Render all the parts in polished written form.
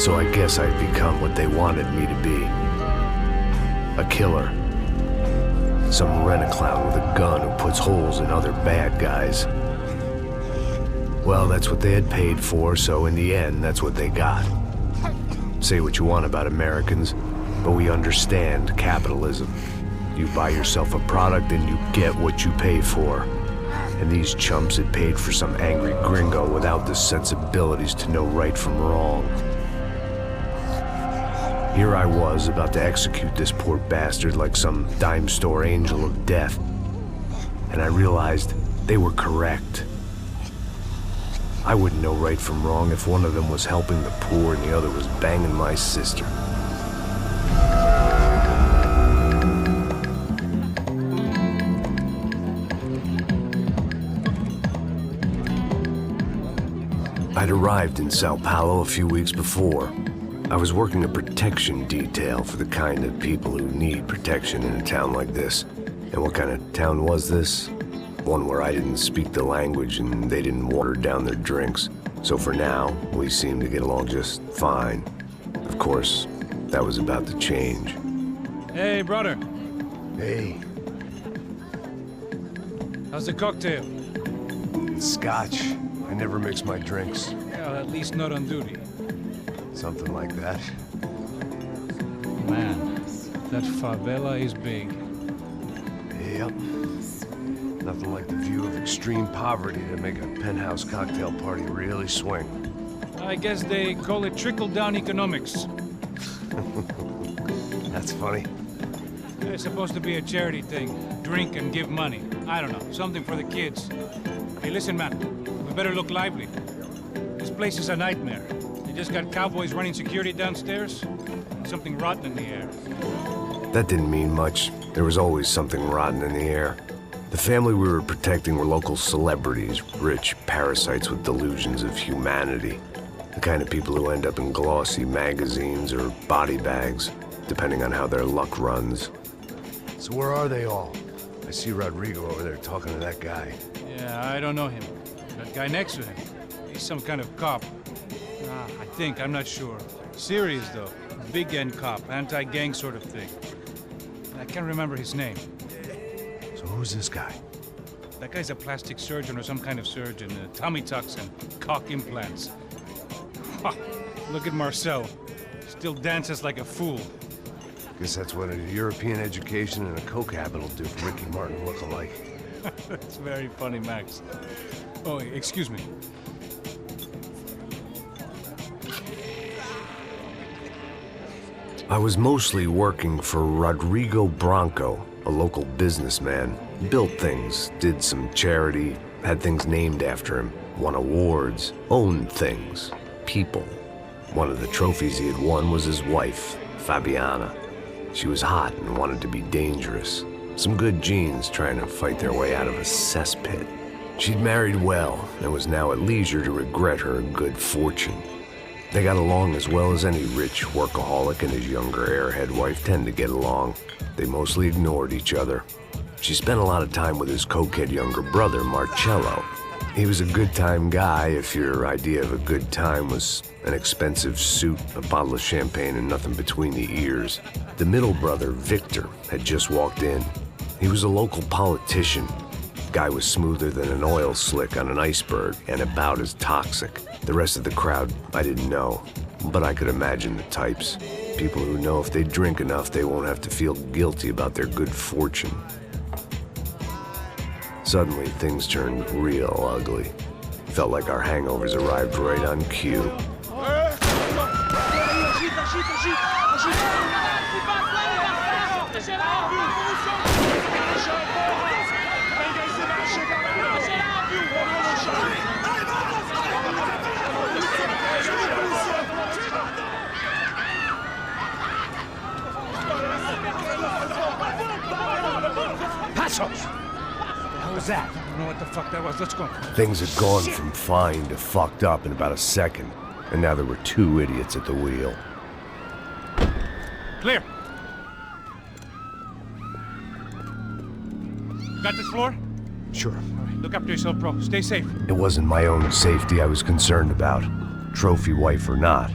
So I guess I'd become what they wanted me to be. A killer. Some rent-a-clown with a gun who puts holes in other bad guys. Well, that's what they had paid for, so in the end, that's what they got. Say what you want about Americans, but we understand capitalism. You buy yourself a product and you get what you pay for. And these chumps had paid for some angry gringo without the sensibilities to know right from wrong. Here I was, about to execute this poor bastard like some dime store angel of death. And I realized they were correct. I wouldn't know right from wrong if one of them was helping the poor and the other was banging my sister. I'd arrived in Sao Paulo a few weeks before. I was working a protection detail for the kind of people who need protection in a town like this. And what kind of town was this? One where I didn't speak the language and they didn't water down their drinks. So for now, we seemed to get along just fine. Of course, that was about to change. Hey, brother. Hey. How's the cocktail? It's scotch. I never mix my drinks. Yeah, at least not on duty. Something like that. Man, that favela is big. Yep. Nothing like the view of extreme poverty to make a penthouse cocktail party really swing. I guess they call it trickle-down economics. That's funny. It's supposed to be a charity thing. Drink and give money. I don't know, something for the kids. Hey, listen, man. We better look lively. This place is a nightmare. They just got cowboys running security downstairs. And something rotten in the air. That didn't mean much. There was always something rotten in the air. The family we were protecting were local celebrities, rich parasites with delusions of humanity. The kind of people who end up in glossy magazines or body bags, depending on how their luck runs. So where are they all? I see Rodrigo over there talking to that guy. Yeah, I don't know him. That guy next to him, he's some kind of cop. I think, I'm not sure. Serious, though. Big-end cop, anti-gang sort of thing. I can't remember his name. So who's this guy? That guy's a plastic surgeon or some kind of surgeon. Tummy tucks and cock implants. Ha! Look at Marcel. Still dances like a fool. Guess that's what a European education and a coke habit will do for Ricky Martin look-alike. That's very funny, Max. Oh, excuse me. I was mostly working for Rodrigo Branco, a local businessman. Built things, did some charity, had things named after him, won awards, owned things, people. One of the trophies he had won was his wife, Fabiana. She was hot and wanted to be dangerous. Some good genes trying to fight their way out of a cesspit. She'd married well and was now at leisure to regret her good fortune. They got along as well as any rich workaholic and his younger airhead wife tend to get along. They mostly ignored each other. She spent a lot of time with his cokehead younger brother, Marcello. He was a good-time guy if your idea of a good time was an expensive suit, a bottle of champagne, and nothing between the ears. The middle brother, Victor, had just walked in. He was a local politician. Guy was smoother than an oil slick on an iceberg and about as toxic. The rest of the crowd, I didn't know, but I could imagine the types. People who know if they drink enough, they won't have to feel guilty about their good fortune. Suddenly, things turned real ugly. Felt like our hangovers arrived right on cue. Passos! What was that? I don't know what the fuck that was. Let's go. Things had gone from fine to fucked up in about a second, and now there were two idiots at the wheel. Clear. Got this floor? Sure. All right, look after yourself, bro. Stay safe. It wasn't my own safety I was concerned about, trophy wife or not.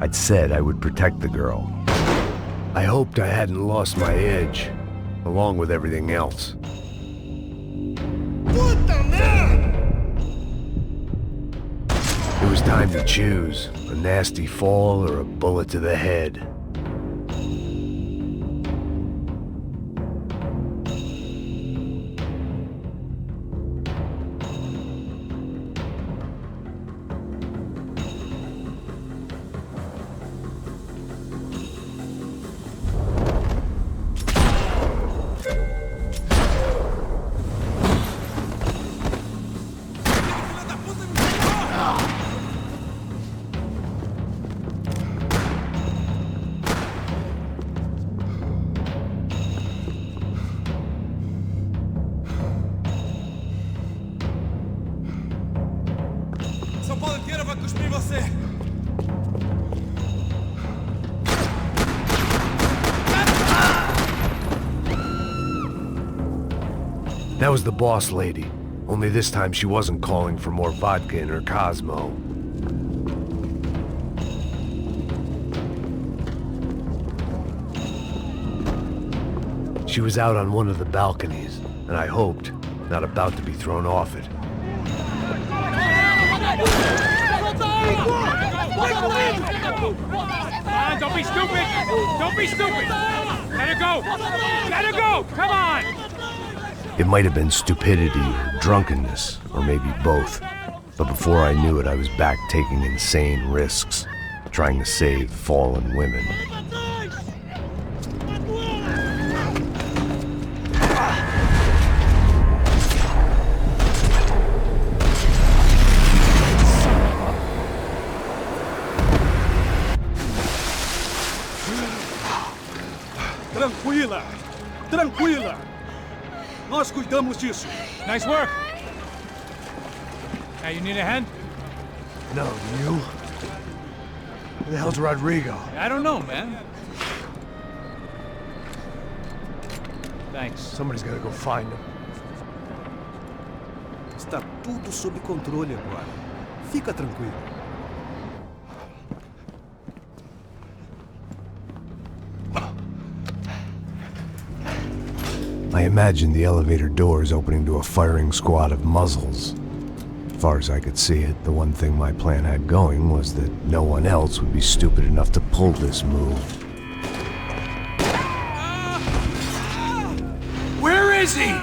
I'd said I would protect the girl. I hoped I hadn't lost my edge, along with everything else. It was time to choose, a nasty fall or a bullet to the head. That was the boss lady, only this time she wasn't calling for more vodka in her Cosmo. She was out on one of the balconies, and I hoped, not about to be thrown off it. Don't be stupid! Don't be stupid! Let her go! Let her go! Come on! It might have been stupidity or drunkenness, or maybe both. But before I knew it, I was back taking insane risks, trying to save fallen women. Tranquila! Tranquila! Nós cuidamos disso. Nice work! Hey, you need a hand? No, you? Where the hell's Rodrigo? I don't know, man. Thanks. Somebody's gotta go find him. Está tudo sob controle agora. Fica tranquilo. I imagined the elevator doors opening to a firing squad of muzzles. As far as I could see it, the one thing my plan had going was that no one else would be stupid enough to pull this move. Where is he?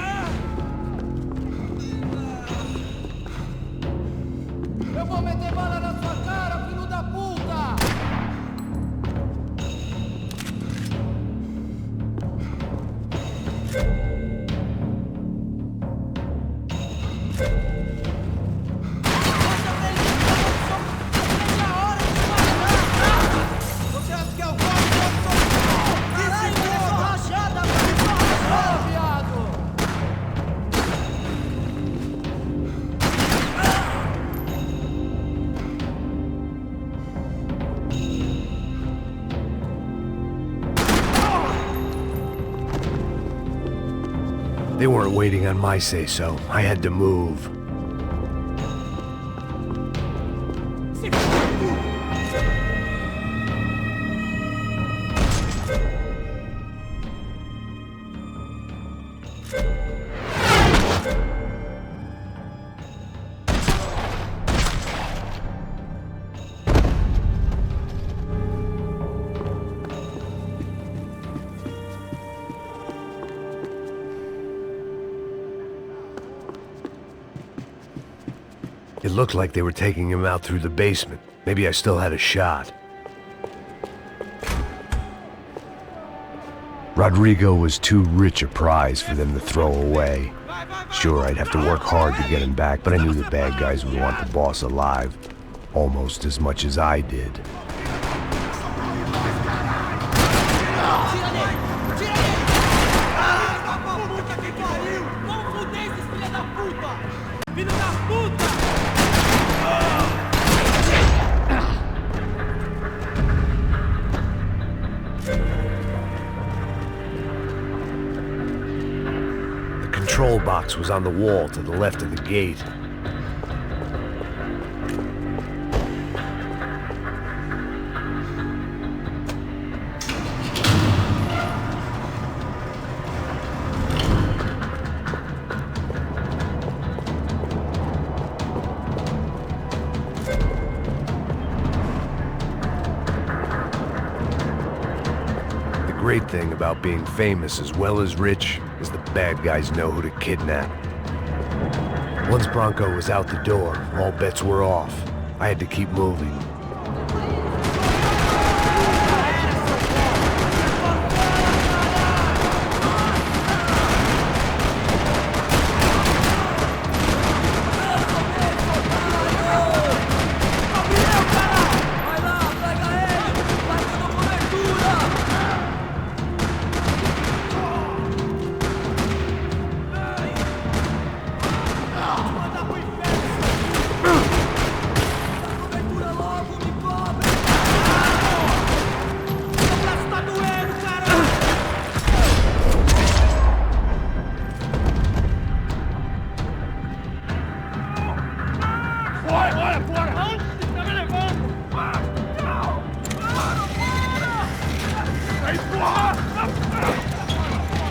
Eu vou meter bala na sua cara, filho da puta! Você acha que é o rachada, viado! They weren't waiting on my say-so. I had to move. It looked like they were taking him out through the basement. Maybe I still had a shot. Rodrigo was too rich a prize for them to throw away. Sure, I'd have to work hard to get him back, but I knew the bad guys would want the boss alive, almost as much as I did. The control box was on the wall to the left of the gate. great thing about being famous as well as rich is the bad guys know who to kidnap. Once Bronco was out the door, all bets were off. I had to keep moving.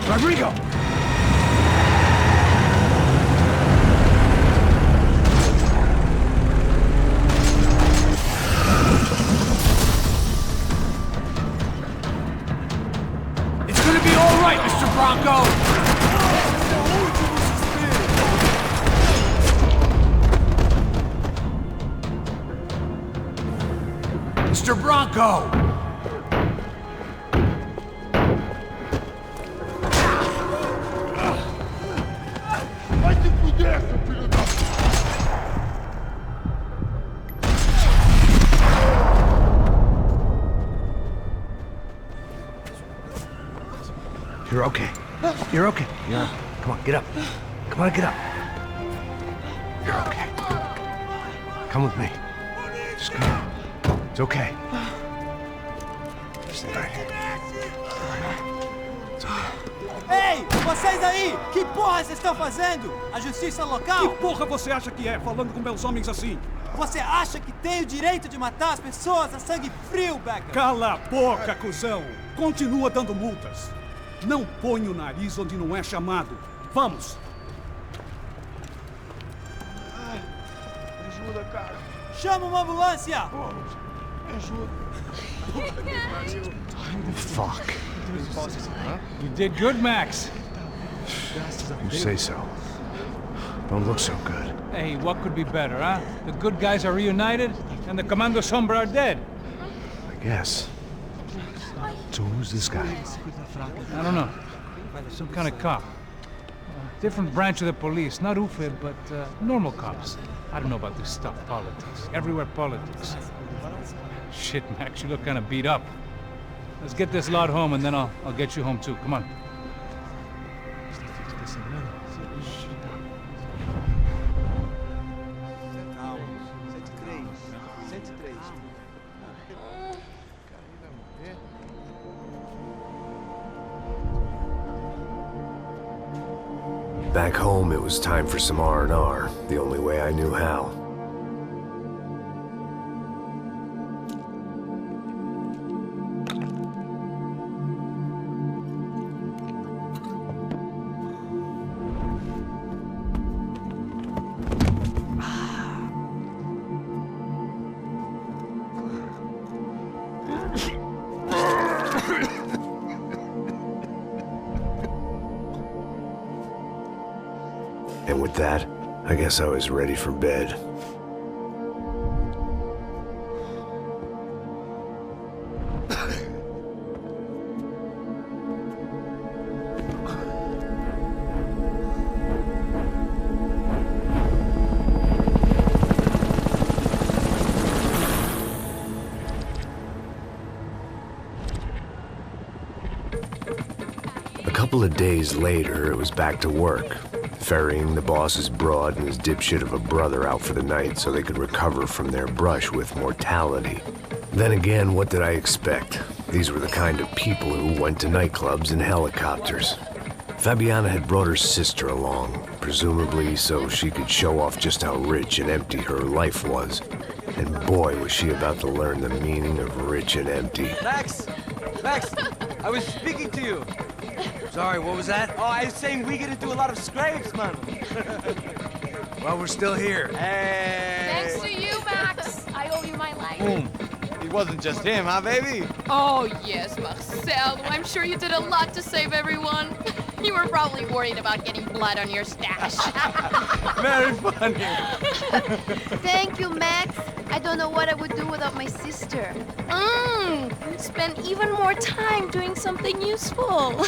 Rodrigo! It's gonna be all right, Mr. Bronco! Mr. Bronco! You're okay. You're okay. Yeah. Come on, get up. Come on, get up. You're okay. Come with me. Just come on. It's okay. Stay right here. It's okay. Ei, vocês aí! Que porra vocês estão fazendo? A justiça local? Que porra você acha que é, falando com belos homens assim? Você acha que tem o direito de matar as pessoas a sangue frio, Becker? Cala a boca, cuzão! Continua dando multas. Não põe o nariz onde não é chamado. Vamos! Ai, me ajuda, cara. Chama uma ambulância! Pô, me ajuda. Fuck. You did good, Max. You say so. Don't look so good. Hey, what could be better, huh? The good guys are reunited, and the Commando Sombra are dead. I guess. So who's this guy? I don't know. Some kind of cop. Different branch of the police. Not UFE, but normal cops. I don't know about this stuff, politics. Everywhere politics. Shit, Max, you look kind of beat up. Let's get this lot home, and then I'll get you home too. Come on. Back home, it was time for some R&R, the only way I knew how. And with that, I guess I was ready for bed. A couple of days later, it was back to work. Ferrying the boss's broad and his dipshit of a brother out for the night so they could recover from their brush with mortality. Then again, what did I expect? These were the kind of people who went to nightclubs in helicopters. Fabiana had brought her sister along, presumably so she could show off just how rich and empty her life was. And boy, was she about to learn the meaning of rich and empty. Max! Max! I was speaking to you! Sorry, what was that? Oh, I was saying we get to do a lot of scrapes, man. Well, we're still here. Hey! Thanks to you, Max. I owe you my life. Boom. It wasn't just him, huh, baby? Oh, yes, Marcel. I'm sure you did a lot to save everyone. You were probably worried about getting blood on your stash. Very funny. Thank you, Max. I don't know what I would do without my sister. Spend even more time doing something useful.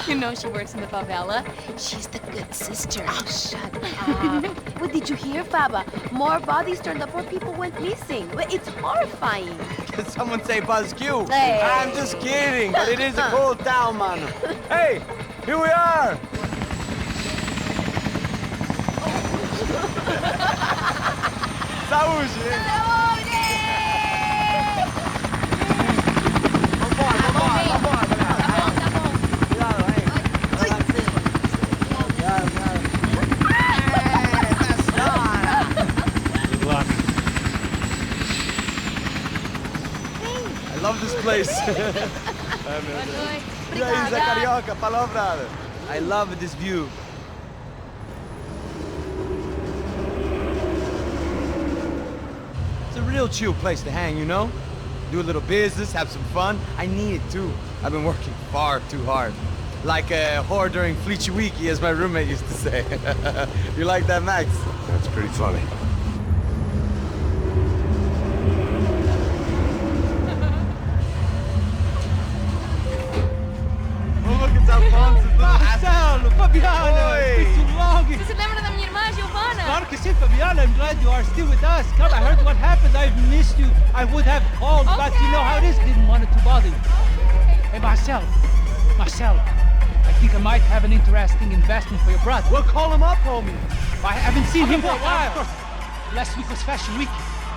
You know she works in the favela. She's the good sister. Oh, shut up. What did you hear, Faba? More bodies turned up where people went missing. It's horrifying. Did someone say Buzz Q? Hey. I'm just kidding, but it is a cool town, man. Hey, here we are. Saúde! I love this place. E aí, Zé Carioca, falou, brother. I love this view. It's a real chill place to hang, you know? Do a little business, have some fun. I need it too. I've been working far too hard. Like a whore during Fleechy Weeky, as my roommate used to say. You like that, Max? That's pretty funny. Marcelo, Fabiana, it's been too long. Você se lembra da minha irmã, Giovanna? Claro que sim, Fabiana. I'm glad you are still with us. Come, I heard what happened. I've missed you. I would have called, but you know how it is. Didn't want it to bother you. Hey, Marcel, I think I might have an interesting investment for your brother. Well, call him up, homie. I haven't seen him for a while. Last week was Fashion Week.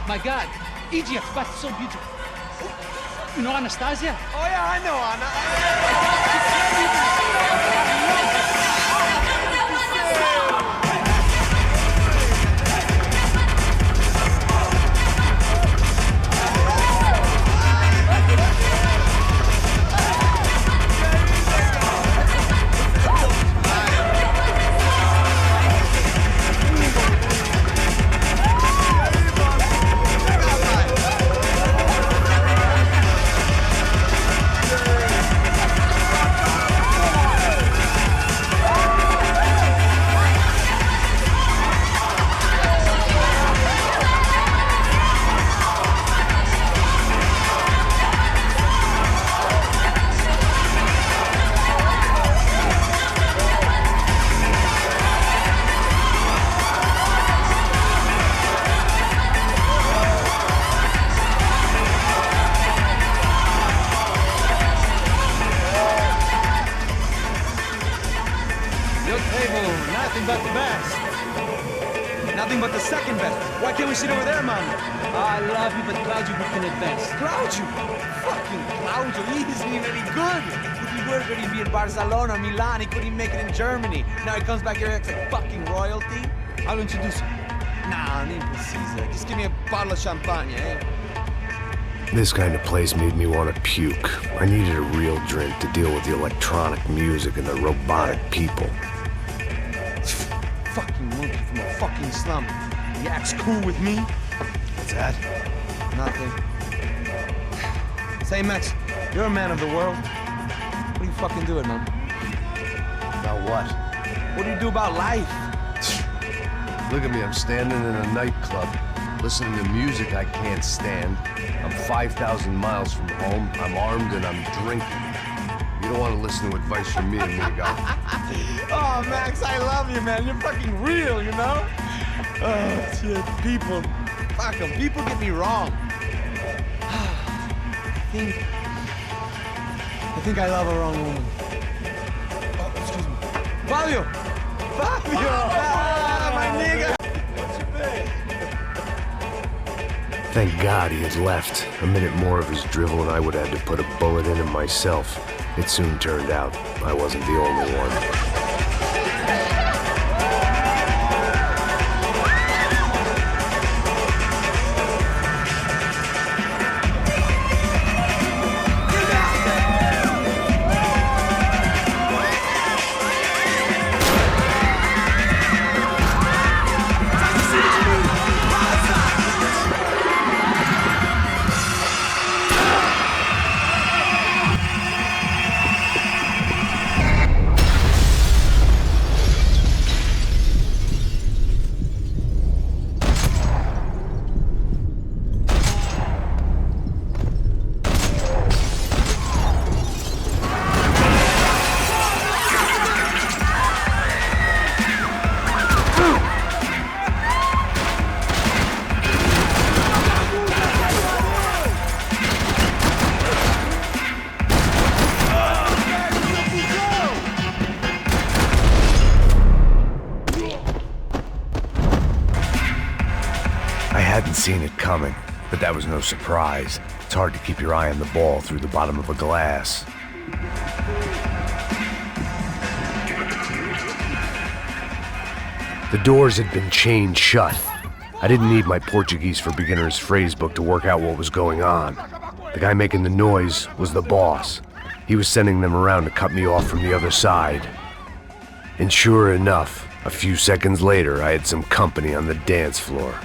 My God, Egypt, but so beautiful. You know Anastasia? Oh, yeah, I know Anna. Nothing but the best. Nothing but the second best. Why can't we sit over there, man? I love you, but Claudio booked in advance. Claudio? Fucking Claudio, he isn't even any good. If he were good, he'd be in Barcelona, Milan. He couldn't even make it in Germany. Now he comes back here acts like fucking royalty. I'll introduce you. Nah, nem precisa. Just give me a bottle of champagne, eh? This kind of place made me want to puke. I needed a real drink to deal with the electronic music and the robotic people. Fucking monkey from a fucking slum. He acts cool with me. What's that? Nothing. Say, Max, you're a man of the world. What do you fucking do it, man? About what? What do you do about life? Look at me, I'm standing in a nightclub, listening to music I can't stand. I'm 5,000 miles from home, I'm armed and I'm drinking. You don't want to listen to advice from me, amigo. Oh, Max, I love you, man. You're fucking real, you know? Oh, shit. People. Fuck them. People get me wrong. I think I love a wrong woman. Oh, excuse me. Fabio! Fabio! Ah, my nigga! What's your pay? Thank God he had left. A minute more of his drivel and I would have had to put a bullet in him myself. It soon turned out I wasn't the only one. hadn't seen it coming, but that was no surprise. It's hard to keep your eye on the ball through the bottom of a glass. The doors had been chained shut. I didn't need my Portuguese for Beginners phrase book to work out what was going on. The guy making the noise was the boss. He was sending them around to cut me off from the other side. And sure enough, a few seconds later, I had some company on the dance floor.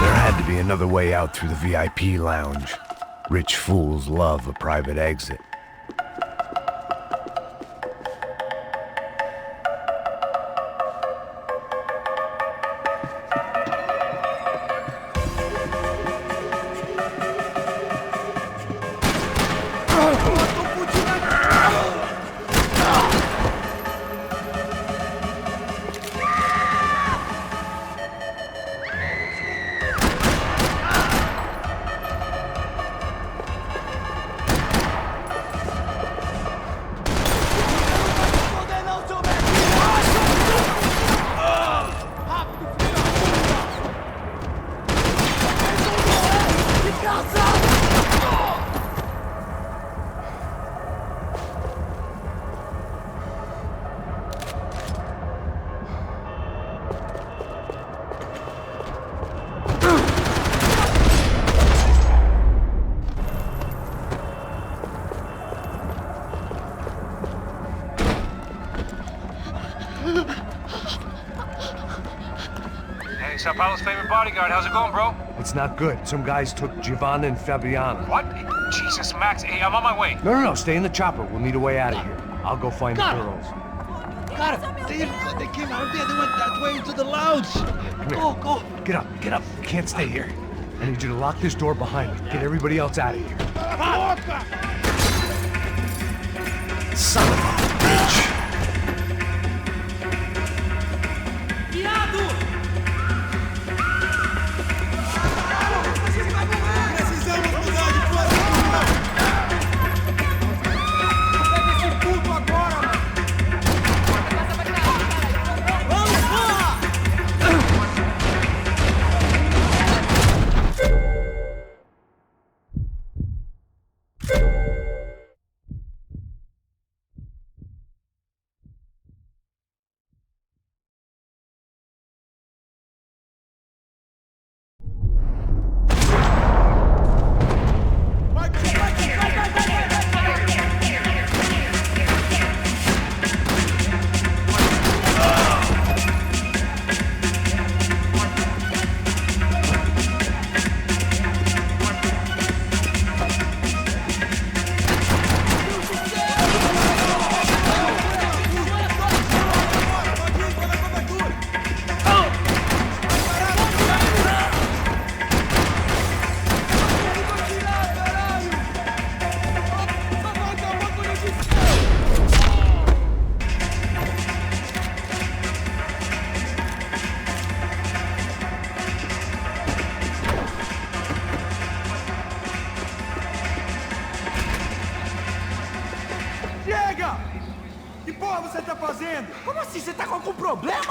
There had to be another way out through the VIP lounge. Rich fools love a private exit. Hey, Sao Paulo's favorite bodyguard. How's it going, bro? It's not good. Some guys took Giovanna and Fabiana. What? Jesus, Max. Hey, I'm on my way. No, stay in the chopper. We'll need a way out of here. I'll go find the girls. Got it. They came out of there. They went that way into the lounge. Go. Get up. We can't stay here. I need you to lock this door behind me. Get everybody else out of here. Son of a bitch.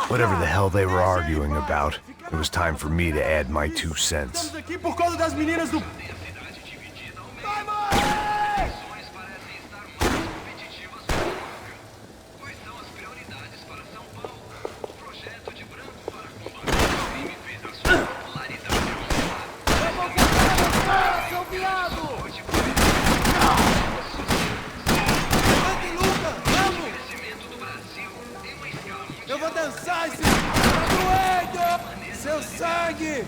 Whatever the hell they were arguing about, it was time for me to add my 2 cents. Eu vou dançar esse... Tá doendo! Seu sangue!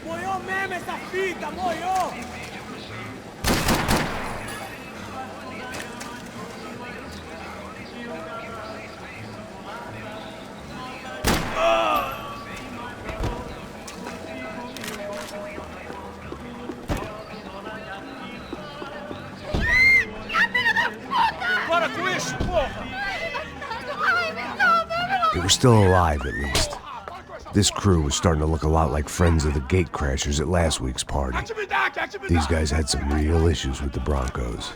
Moiou mesmo essa fita, moiou! They were still alive, at least. This crew was starting to look a lot like friends of the gatecrashers at last week's party. These guys had some real issues with the Broncos.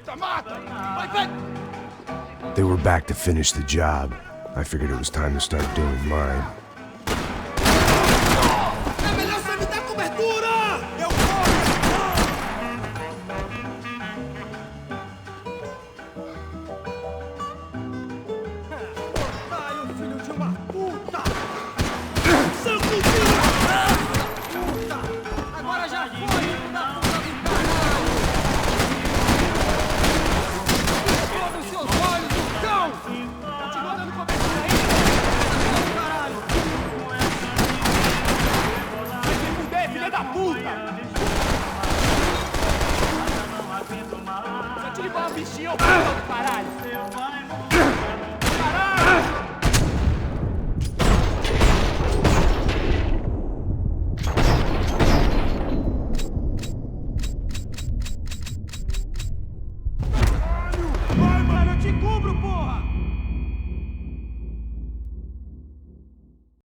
They were back to finish the job. I figured it was time to start doing mine.